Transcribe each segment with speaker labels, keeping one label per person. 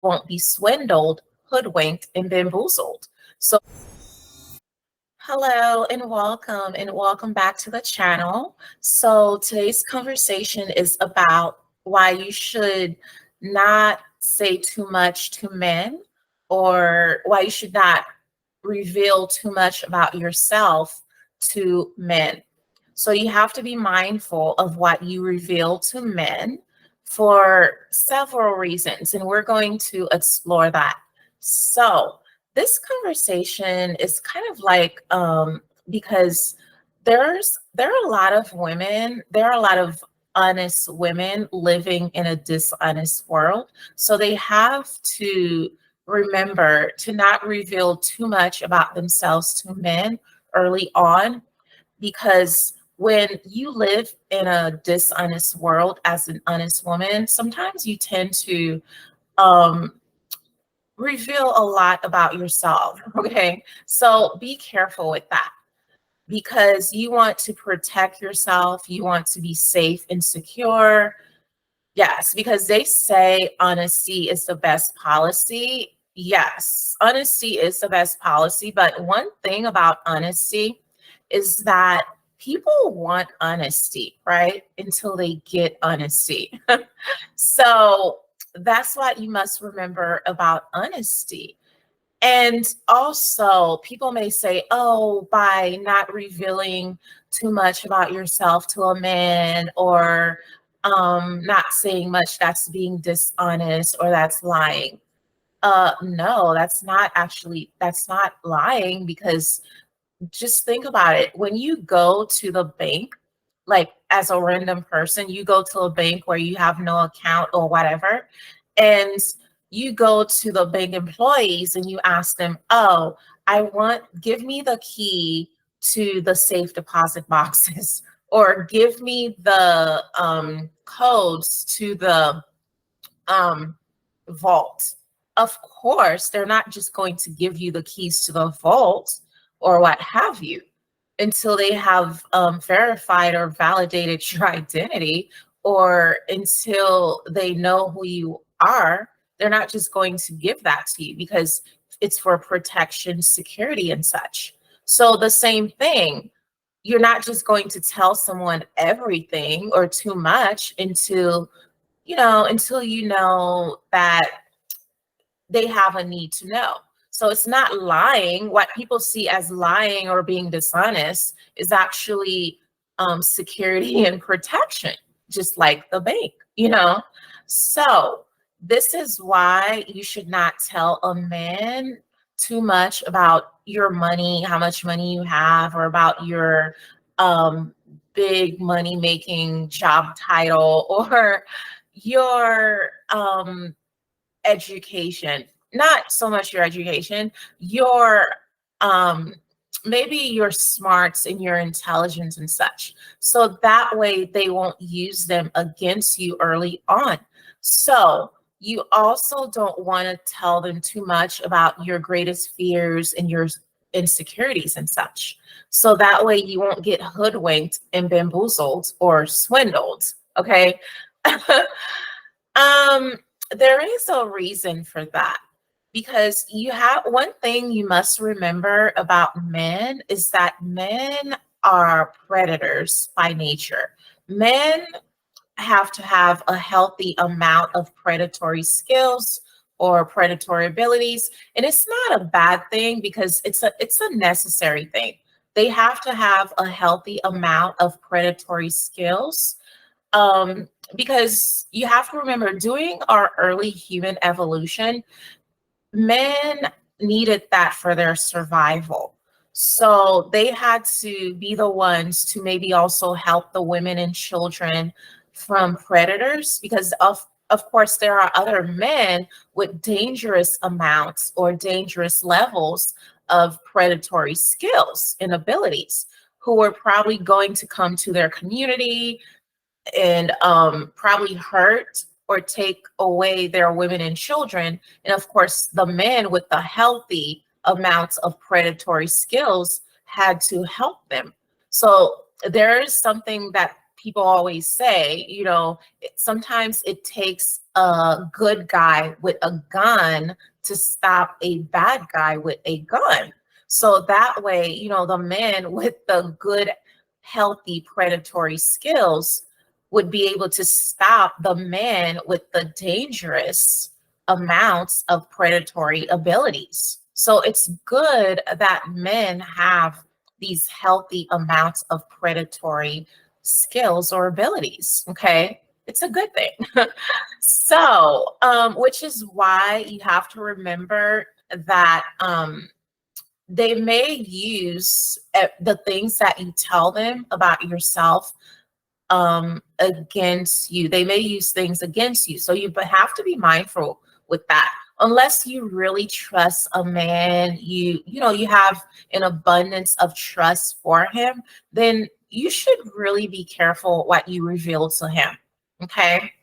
Speaker 1: won't be swindled, hoodwinked, and bamboozled. So, hello and welcome back to the channel. So, today's conversation is about why you should not say too much to men, or why you should not reveal too much about yourself to men. So you have to be mindful of what you reveal to men for several reasons, and we're going to explore that. So this conversation is kind of like because there are a lot of women, there are a lot of honest women living in a dishonest world. So they have to remember to not reveal too much about themselves to men early on, because when you live in a dishonest world as an honest woman, sometimes you tend to um, reveal a lot about yourself. Okay. So be careful with that, because you want to protect yourself. You want to be safe and secure. Yes, because they say honesty is the best policy. Yes, honesty is the best policy. But one thing about honesty is that people want honesty, right? Until they get honesty. So that's what you must remember about honesty. And also, people may say, oh, by not revealing too much about yourself to a man, or not saying much, that's being dishonest or that's lying. No, that's not lying, because just think about it. When you go to the bank, like as a random person, you go to a bank where you have no account or whatever, and you go to the bank employees and you ask them, oh, give me the key to the safe deposit boxes, or give me the codes to the um, vault. Of course, they're not just going to give you the keys to the vault or what have you until they have verified or validated your identity, or until they know who you are. They're not just going to give that to you, because it's for protection, security, and such. So the same thing, you're not just going to tell someone everything or too much until you know that they have a need to know. So it's not lying. What people see as lying or being dishonest is actually security and protection, just like the bank. So this is why you should not tell a man too much about your money, how much money you have, or about your um, big money making job title, or your education. Not so much your education, your um maybe your smarts and your intelligence and such. So that way they won't use them against you early on. So you also don't want to tell them too much about your greatest fears and your insecurities and such. So that way you won't get hoodwinked and bamboozled or swindled. Okay. um there is a reason for that, because you have one thing you must remember about men is that men are predators by nature. Men have to have a healthy amount of predatory skills or predatory abilities, and it's not a bad thing, because it's a necessary thing. They have to have a healthy amount of predatory skills, because you have to remember, during our early human evolution, men needed that for their survival. So they had to be the ones to maybe also help the women and children from predators, because of course there are other men with dangerous amounts or dangerous levels of predatory skills and abilities, who are probably going to come to their community and probably hurt or take away their women and children. And of course, the men with the healthy amounts of predatory skills had to help them. So there is something that people always say, sometimes it takes a good guy with a gun to stop a bad guy with a gun. So that way, the men with the good, healthy predatory skills would be able to stop the man with the dangerous amounts of predatory abilities. So it's good that men have these healthy amounts of predatory skills or abilities. Okay. It's a good thing. So, which is why you have to remember that they may use the things that you tell them about yourself against you. They may use things against you. So you have to be mindful with that. Unless you really trust a man, you have an abundance of trust for him, then you should really be careful what you reveal to him. Okay.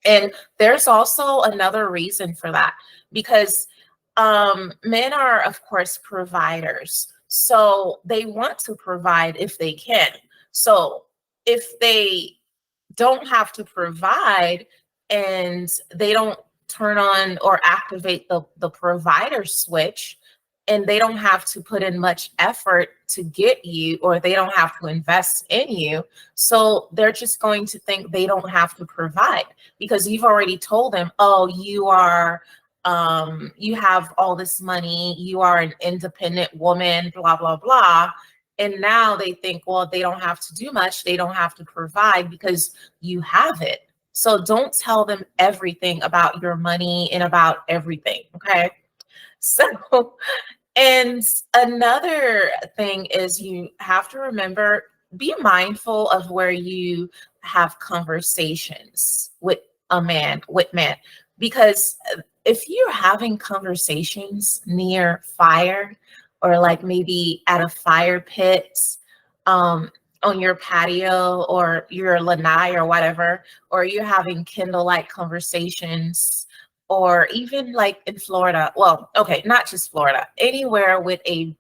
Speaker 1: And there's also another reason for that, because men are, of course, providers. So they want to provide if they can. So if they don't have to provide and they don't turn on or activate the provider switch, and they don't have to put in much effort to get you, or they don't have to invest in you, so they're just going to think they don't have to provide because you've already told them, oh, you have all this money, you are an independent woman, blah blah blah. And now they think, well, they don't have to do much, they don't have to provide because you have it. So don't tell them everything about your money and about everything. Okay. So, and another thing is you have to remember, be mindful of where you have conversations with man, because if you're having conversations near fire, or like maybe at a fire pit, um, on your patio or your lanai or whatever, or you're having candlelight conversations, or even like in Florida, well, okay, not just Florida, anywhere with a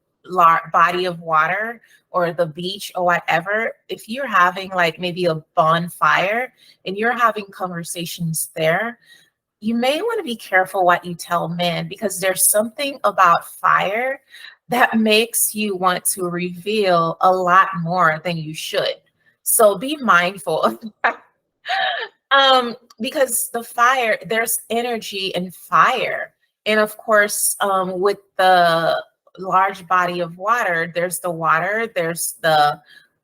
Speaker 1: body of water or the beach or whatever, if you're having like maybe a bonfire and you're having conversations there, you may want to be careful what you tell men, because there's something about fire that makes you want to reveal a lot more than you should. So be mindful of that. Because the fire, there's energy in fire. And of course, with the large body of water, there's the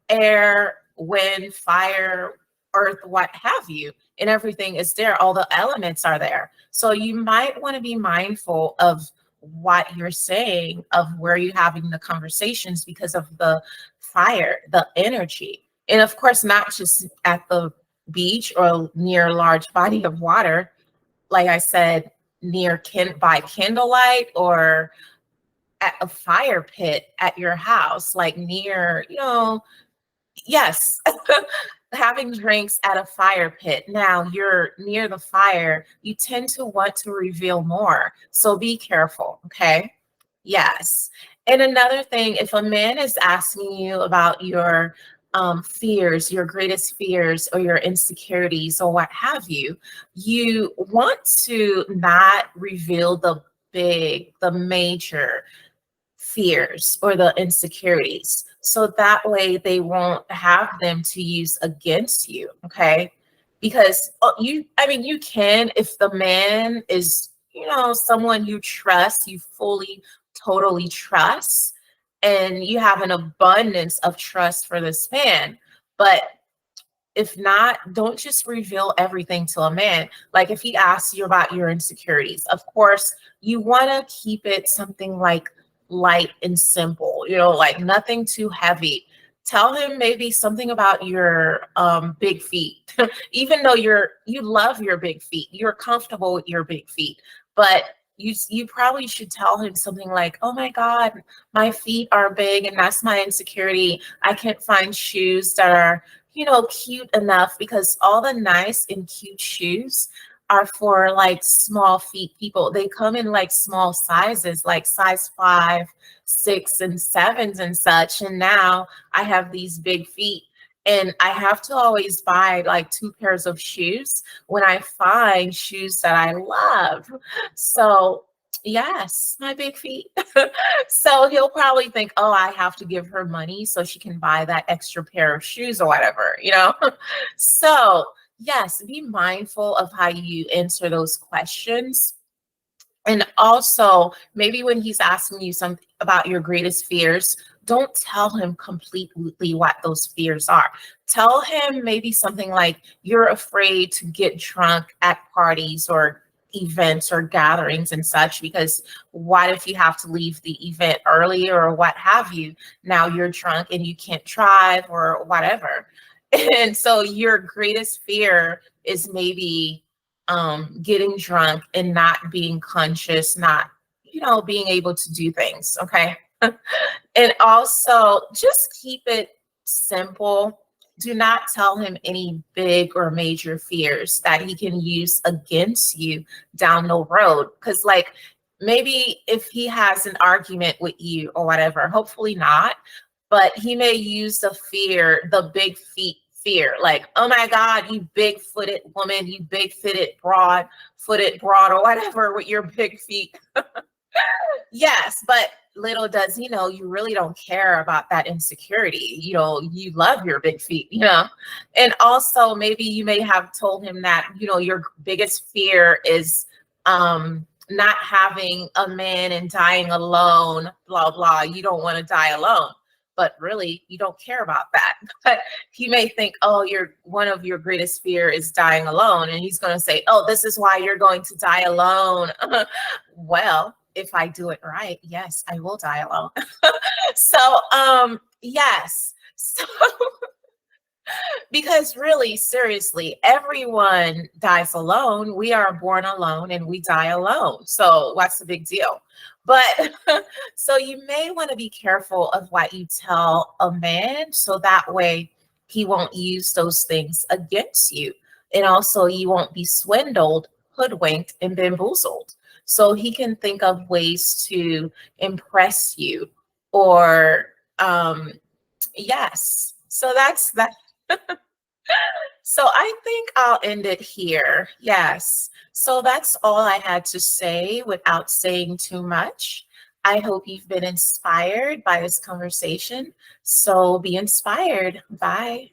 Speaker 1: air, wind, fire, earth, what have you, and everything is there. All the elements are there. So you might want to be mindful of what you're saying, of where you're having the conversations, because of the fire, the energy. And of course, not just at the beach or near a large body of water, like I said, by candlelight, or at a fire pit at your house, like near, yes, having drinks at a fire pit. Now you're near the fire, you tend to want to reveal more. So be careful, okay? Yes. And another thing, if a man is asking you about your fears, your greatest fears, or your insecurities, or what have you, you want to not reveal the major fears or the insecurities. So that way they won't have them to use against you. Okay. Because you can, if the man is, someone you trust, you fully, totally trust, and you have an abundance of trust for this man. But if not, don't just reveal everything to a man. Like if he asks you about your insecurities, of course, you want to keep it something like light and simple, like nothing too heavy. Tell him maybe something about your big feet, even though you love your big feet, you're comfortable with your big feet, but you probably should tell him something like, oh my God, my feet are big and that's my insecurity. I can't find shoes that are cute enough, because all the nice and cute shoes are for like small feet people. They come in like small sizes, like size 5, 6, and 7s and such. And now I have these big feet. And I have to always buy like 2 pairs of shoes when I find shoes that I love. So, yes, my big feet. So he'll probably think, "Oh, I have to give her money so she can buy that extra pair of shoes or whatever," you know? So, yes, be mindful of how you answer those questions. And also, maybe when he's asking you something about your greatest fears, don't tell him completely what those fears are. Tell him maybe something like you're afraid to get drunk at parties or events or gatherings and such, because what if you have to leave the event early or what have you? Now you're drunk and you can't drive or whatever. And so your greatest fear is maybe getting drunk and not being conscious, not, being able to do things. Okay. And also just keep it simple. Do not tell him any big or major fears that he can use against you down the road. Because, like, maybe if he has an argument with you or whatever, hopefully not, but he may use the fear, the big feet fear, like, oh my God, you big footed woman, you big footed broad, or whatever with your big feet. Yes, but little does he know you really don't care about that insecurity. You love your big feet. And also maybe you may have told him that, your biggest fear is not having a man and dying alone, blah blah. You don't want to die alone. But really, you don't care about that. But he may think, oh, one of your greatest fear is dying alone. And he's going to say, oh, this is why you're going to die alone. Well, if I do it right, yes, I will die alone. So, yes. So, because really, seriously, everyone dies alone. We are born alone and we die alone. So, what's the big deal? But so you may want to be careful of what you tell a man so that way he won't use those things against you. And also, you won't be swindled, hoodwinked, and bamboozled. So he can think of ways to impress you or, yes. So that's that. So I think I'll end it here. Yes. So that's all I had to say without saying too much. I hope you've been inspired by this conversation. So be inspired. Bye.